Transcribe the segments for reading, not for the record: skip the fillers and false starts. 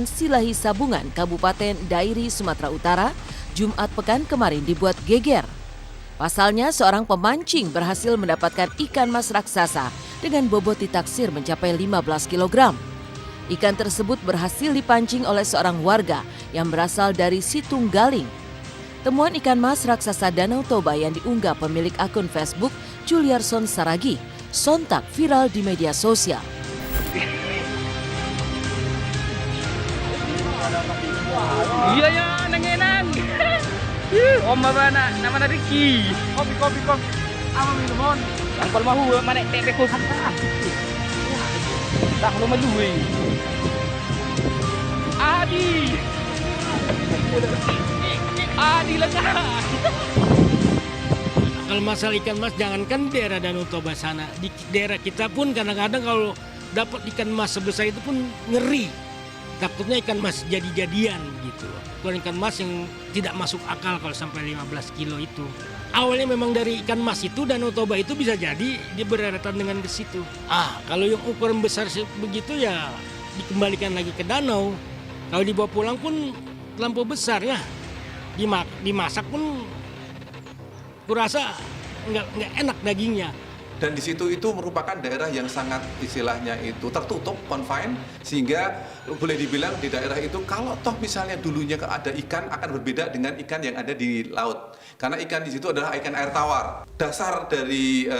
Silahi Sabungan, Kabupaten Dairi, Sumatera Utara, Jumat pekan kemarin dibuat geger. Pasalnya, seorang pemancing berhasil mendapatkan ikan mas raksasa dengan bobot ditaksir mencapai 15 kg. Ikan tersebut berhasil dipancing oleh seorang warga yang berasal dari Situng Galing. Temuan ikan mas raksasa Danau Toba yang diunggah pemilik akun Facebook Juliarson Saragi sontak viral di media sosial. Iya ya, nengenan. Om apa nak? Nama Ricky. Kopi. Apa minuman? Angkol mahu mana tebe ko santai. Dah lu melui. Adi lega. Kalau masalah ikan mas, jangankan daerah Danau Toba sana, di daerah kita pun kadang-kadang kalau dapat ikan mas sebesar itu pun ngeri. Takutnya ikan mas jadi-jadian gitu. Kalau ikan mas yang tidak masuk akal kalau sampai 15 kilo itu. Awalnya memang dari ikan mas itu Danau Toba itu bisa jadi dia berdekatan dengan ke situ. Kalau yang ukuran besar begitu ya dikembalikan lagi ke danau. Kalau dibawa pulang pun terlampau besar ya. Dimasak pun kurasa nggak enak dagingnya. Dan di situ itu merupakan daerah yang sangat istilahnya itu tertutup, confine, sehingga boleh dibilang di daerah itu kalau toh misalnya dulunya ada ikan akan berbeda dengan ikan yang ada di laut. Karena ikan di situ adalah ikan air tawar. Dasar dari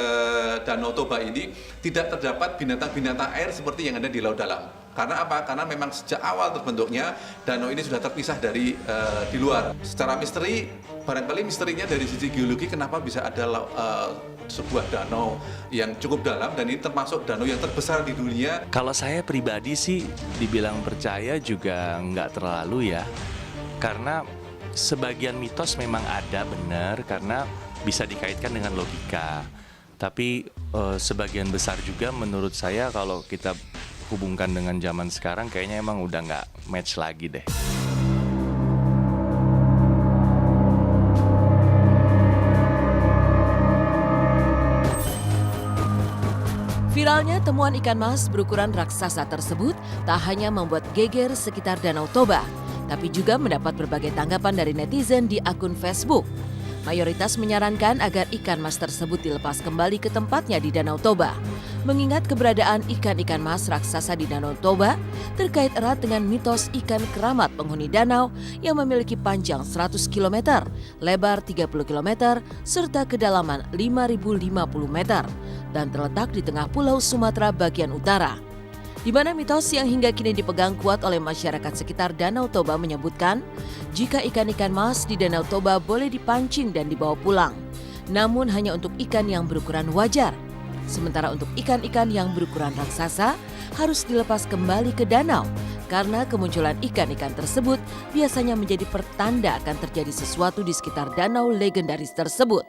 Danau Toba ini tidak terdapat binatang-binatang air seperti yang ada di laut dalam. Karena apa? Karena memang sejak awal terbentuknya danau ini sudah terpisah dari di luar. Secara misteri, barangkali misterinya dari sisi geologi kenapa bisa ada sebuah danau yang cukup dalam dan ini termasuk danau yang terbesar di dunia. Kalau saya pribadi sih dibilang percaya juga nggak terlalu ya. Karena sebagian mitos memang ada benar karena bisa dikaitkan dengan logika. Tapi sebagian besar juga menurut saya kalau kita hubungkan dengan zaman sekarang kayaknya emang udah nggak match lagi deh. Viralnya temuan ikan mas berukuran raksasa tersebut tak hanya membuat geger sekitar Danau Toba, tapi juga mendapat berbagai tanggapan dari netizen di akun Facebook. Mayoritas menyarankan agar ikan mas tersebut dilepas kembali ke tempatnya di Danau Toba. Mengingat keberadaan ikan-ikan mas raksasa di Danau Toba terkait erat dengan mitos ikan keramat penghuni danau yang memiliki panjang 100 km, lebar 30 km, serta kedalaman 5.050 meter dan terletak di tengah pulau Sumatera bagian utara. Di mana mitos yang hingga kini dipegang kuat oleh masyarakat sekitar Danau Toba menyebutkan jika ikan-ikan mas di Danau Toba boleh dipancing dan dibawa pulang, namun hanya untuk ikan yang berukuran wajar. Sementara untuk ikan-ikan yang berukuran raksasa harus dilepas kembali ke danau karena kemunculan ikan-ikan tersebut biasanya menjadi pertanda akan terjadi sesuatu di sekitar danau legendaris tersebut.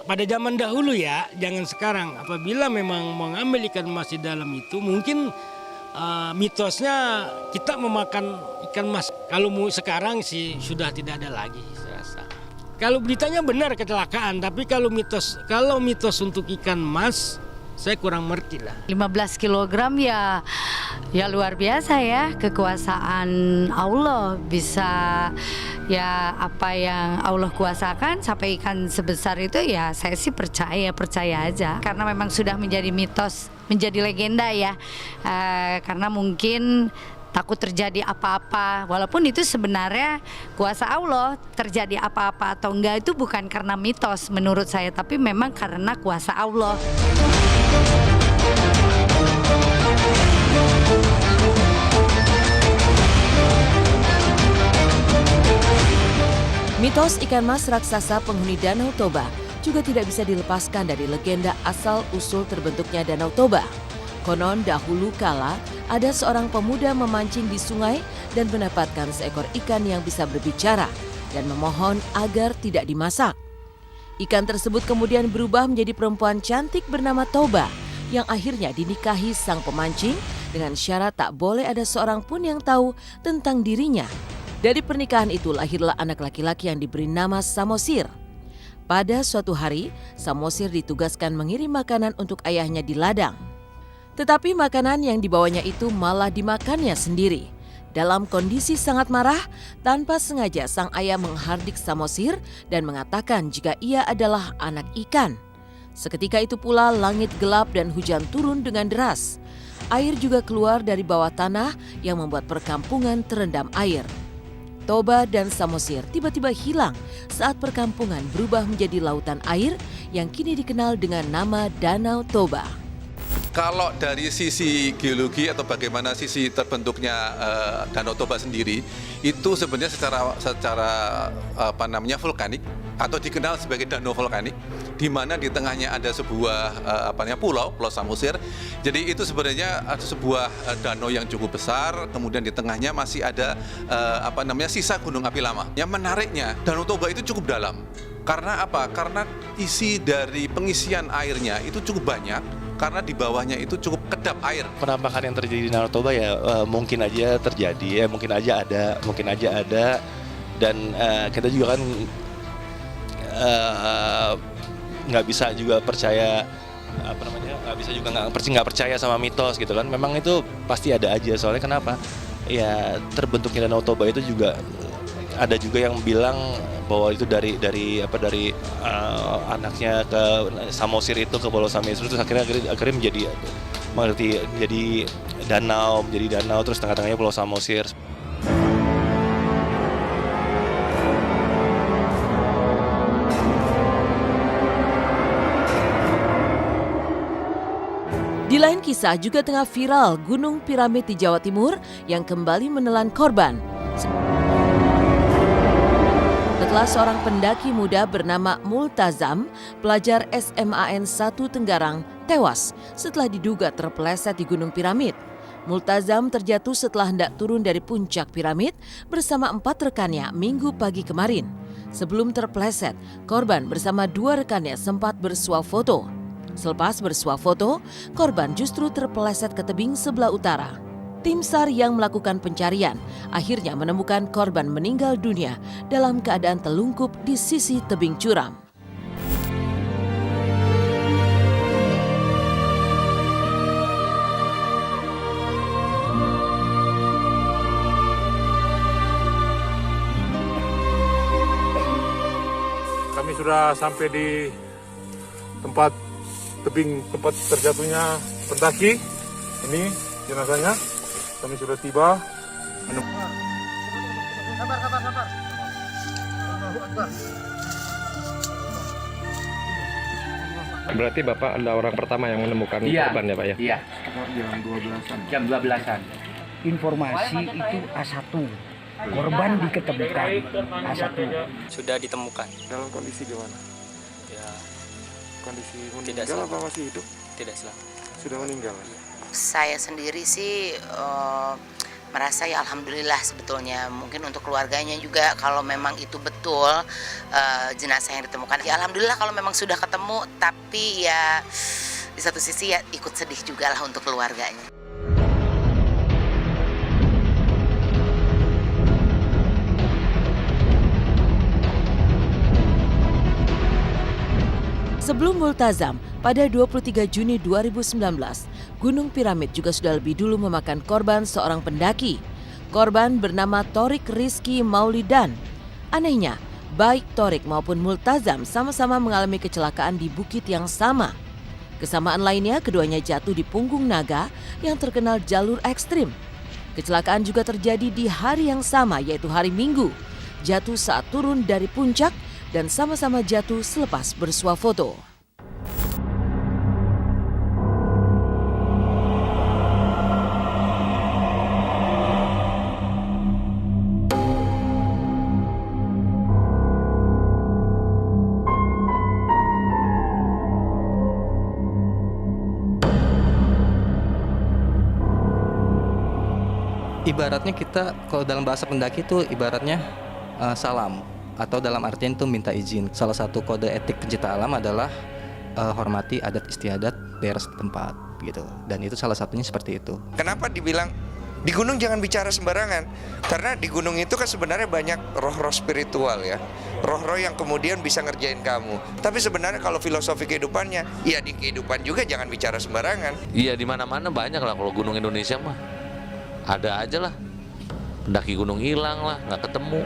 Pada zaman dahulu ya, jangan sekarang. Apabila memang mengambil ikan mas di dalam itu, mungkin mitosnya kita memakan ikan mas. Kalau sekarang sih sudah tidak ada lagi, saya rasa. Kalau beritanya benar kecelakaan, tapi kalau mitos untuk ikan mas, saya kurang mengerti lah. 15 kg ya luar biasa ya, kekuasaan Allah bisa ya apa yang Allah kuasakan sampai ikan sebesar itu ya saya sih percaya aja karena memang sudah menjadi mitos, menjadi legenda ya, karena mungkin takut terjadi apa-apa, walaupun itu sebenarnya kuasa Allah, terjadi apa-apa atau enggak itu bukan karena mitos menurut saya, tapi memang karena kuasa Allah. Mitos ikan mas raksasa penghuni Danau Toba juga tidak bisa dilepaskan dari legenda asal-usul terbentuknya Danau Toba. Konon dahulu kala ada seorang pemuda memancing di sungai dan mendapatkan seekor ikan yang bisa berbicara dan memohon agar tidak dimasak. Ikan tersebut kemudian berubah menjadi perempuan cantik bernama Toba yang akhirnya dinikahi sang pemancing dengan syarat tak boleh ada seorang pun yang tahu tentang dirinya. Dari pernikahan itu lahirlah anak laki-laki yang diberi nama Samosir. Pada suatu hari, Samosir ditugaskan mengirim makanan untuk ayahnya di ladang. Tetapi makanan yang dibawanya itu malah dimakannya sendiri. Dalam kondisi sangat marah, tanpa sengaja sang ayah menghardik Samosir dan mengatakan jika ia adalah anak ikan. Seketika itu pula langit gelap dan hujan turun dengan deras. Air juga keluar dari bawah tanah yang membuat perkampungan terendam air. Toba dan Samosir tiba-tiba hilang saat perkampungan berubah menjadi lautan air yang kini dikenal dengan nama Danau Toba. Kalau dari sisi geologi atau bagaimana sisi terbentuknya Danau Toba sendiri, itu sebenarnya secara vulkanik atau dikenal sebagai danau vulkanik, di mana di tengahnya ada sebuah Pulau Samosir. Jadi itu sebenarnya sebuah danau yang cukup besar, kemudian di tengahnya masih ada sisa gunung api lama. Yang menariknya, Danau Toba itu cukup dalam. Karena apa? Karena isi dari pengisian airnya itu cukup banyak, karena di bawahnya itu cukup kedap air. Penampakan yang terjadi di Danau Toba ya mungkin aja terjadi, mungkin aja ada, dan kita juga kan nggak bisa juga percaya nggak percaya sama mitos gitu kan. Memang itu pasti ada aja, soalnya kenapa? Ya terbentuknya Danau Toba itu juga ada juga yang bilang bahwa itu dari anaknya ke Samosir itu ke Pulau Samosir, terus akhirnya menjadi danau terus tengah-tengahnya Pulau Samosir. Di lain kisah juga tengah viral Gunung Piramid di Jawa Timur yang kembali menelan korban. Setelah seorang pendaki muda bernama Multazam, pelajar SMAN 1 Tenggarang, tewas setelah diduga terpeleset di Gunung Piramid. Multazam terjatuh setelah hendak turun dari puncak piramid bersama 4 rekannya Minggu pagi kemarin. Sebelum terpeleset, korban bersama 2 rekannya sempat bersuah foto. Selepas bersuah foto, korban justru terpeleset ke tebing sebelah utara. Tim SAR yang melakukan pencarian akhirnya menemukan korban meninggal dunia dalam keadaan telungkup di sisi tebing curam. Kami sudah sampai di tempat tebing tempat terjatuhnya pendaki. Ini jenazahnya. Kami sudah tiba. Berarti Bapak adalah orang pertama yang menemukan korban ya Pak ya? Iya. Jam 12-an. Informasi itu A1. Korban diketemukan A1. Sudah ditemukan. Dalam kondisi gimana? Ya, Kondisi meninggal apa masih hidup? tidak selamat. Sudah meninggal. Saya sendiri sih merasa ya alhamdulillah sebetulnya, mungkin untuk keluarganya juga kalau memang itu betul jenazah yang ditemukan. Ya alhamdulillah kalau memang sudah ketemu, tapi ya di satu sisi ya ikut sedih juga lah untuk keluarganya. Sebelum Multazam, pada 23 Juni 2019, Gunung Piramid juga sudah lebih dulu memakan korban seorang pendaki. Korban bernama Torik Rizky Maulidan. Anehnya, baik Torik maupun Multazam sama-sama mengalami kecelakaan di bukit yang sama. Kesamaan lainnya, keduanya jatuh di punggung naga yang terkenal jalur ekstrim. Kecelakaan juga terjadi di hari yang sama, yaitu hari Minggu. Jatuh saat turun dari puncak dan sama-sama jatuh selepas bersuah foto. Ibaratnya kita kalau dalam bahasa pendaki itu ibaratnya salam, atau dalam artian itu minta izin. Salah satu kode etik pencinta alam adalah hormati adat istiadat daerah setempat gitu. Dan itu salah satunya seperti itu. Kenapa dibilang di gunung jangan bicara sembarangan? Karena di gunung itu kan sebenarnya banyak roh-roh spiritual ya. Roh-roh yang kemudian bisa ngerjain kamu. Tapi sebenarnya kalau filosofi kehidupannya, ya di kehidupan juga jangan bicara sembarangan. Iya, di mana-mana banyak lah kalau gunung Indonesia mah. Ada aja lah. pendaki gunung hilang lah, nggak ketemu.